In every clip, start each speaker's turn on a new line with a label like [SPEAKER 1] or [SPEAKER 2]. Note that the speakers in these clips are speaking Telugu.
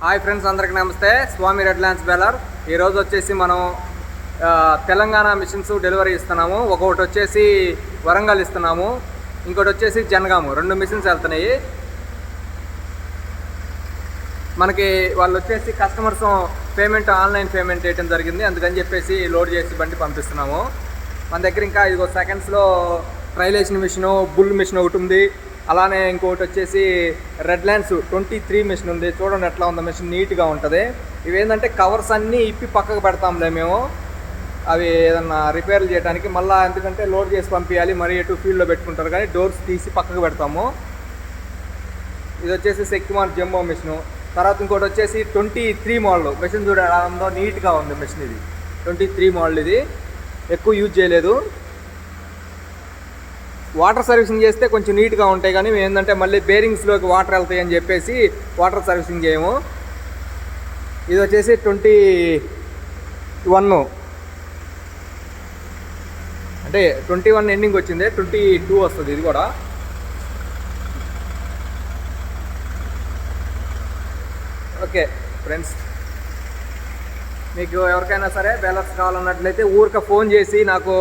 [SPEAKER 1] హాయ్ ఫ్రెండ్స్, అందరికి నమస్తే. స్వామి రెడ్ ల్యాండ్స్ బేలర్. ఈరోజు వచ్చేసి మనం తెలంగాణ మిషన్స్ డెలివరీ ఇస్తున్నాము. ఒకటి వచ్చేసి వరంగల్ ఇస్తున్నాము, ఇంకోటి వచ్చేసి జనగాము. 2 మిషన్స్ వెళ్తున్నాయి. మనకి వాళ్ళు వచ్చేసి కస్టమర్స్ పేమెంట్ ఆన్లైన్ పేమెంట్ చేయడం జరిగింది, అందుకని చెప్పేసి లోడ్ చేసి బండి పంపిస్తున్నాము. మన దగ్గర ఇంకా 5 సెకండ్స్లో ట్రైలేషన్ మిషను, బుల్ మిషన్ ఒకటి ఉంది. అలానే ఇంకొకటి వచ్చేసి రెడ్ ల్యాండ్స్ 23 మిషన్ ఉంది. చూడండి ఎట్లా ఉందో మిషన్, నీట్గా ఉంటుంది. ఇవేంటంటే కవర్స్ అన్నీ ఇప్పి పక్కకు పెడతాంలే మేము, అవి ఏదన్నా రిపేర్లు చేయడానికి. మళ్ళీ ఎందుకంటే లోడ్ చేసి పంపించాలి, మరి ఎటు ఫీల్డ్లో పెట్టుకుంటారు కానీ డోర్స్ తీసి పక్కకు పెడతాము. ఇది వచ్చేసి శక్తిమాన్ జంబో మిషను. తర్వాత ఇంకోటి వచ్చేసి 23 మోడల్ మిషన్. చూడ ఎలా ఉందో, నీట్గా ఉంది మిషన్. ఇది 23 మోడల్, ఇది ఎక్కువ యూజ్ చేయలేదు. వాటర్ సర్వీసింగ్ చేస్తే కొంచెం నీట్గా ఉంటాయి, కానీ ఏంటంటే మళ్ళీ బేరింగ్స్లోకి వాటర్ వెళ్తాయి అని చెప్పేసి వాటర్ సర్వీసింగ్ చేయము. ఇది వచ్చేసి 21, అంటే 21 ఎండింగ్ వచ్చింది, 22 వస్తుంది ఇది కూడా. ఓకే ఫ్రెండ్స్, మీకు ఎవరికైనా సరే బేలర్స్ కావాలన్నట్లయితే ఊరిక ఫోన్ చేసి నాకు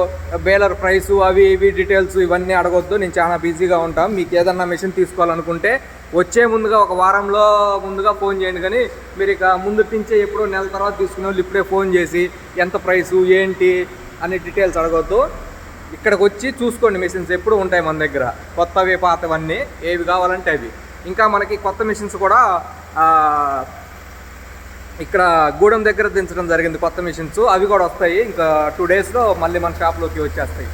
[SPEAKER 1] బేలర్ ప్రైసు అవి ఇవి డీటెయిల్స్ ఇవన్నీ అడగొద్దు, నేను చాలా బిజీగా ఉంటాను. మీకు ఏదన్నా మిషన్ తీసుకోవాలనుకుంటే వచ్చే ముందుగా ఒక వారంలో ముందుగా ఫోన్ చేయండి. కానీ మీరు ఇక ముందు నుంచే ఎప్పుడో నెల తర్వాత తీసుకునే వాళ్ళు ఇప్పుడే ఫోన్ చేసి ఎంత ప్రైసు ఏంటి అనే డీటెయిల్స్ అడగొద్దు. ఇక్కడికి వచ్చి చూసుకోండి, మిషన్స్ ఎప్పుడు ఉంటాయి మన దగ్గర, కొత్తవి పాతవన్నీ ఏవి కావాలంటే అవి. ఇంకా మనకి కొత్త మిషన్స్ కూడా ఇక్కడ గూడెం దగ్గర దించడం జరిగింది, కొత్త మిషన్స్. అవి కూడా వస్తాయి, ఇంకా 2 డేస్లో మళ్ళీ మన షాప్లోకి వచ్చేస్తాయి.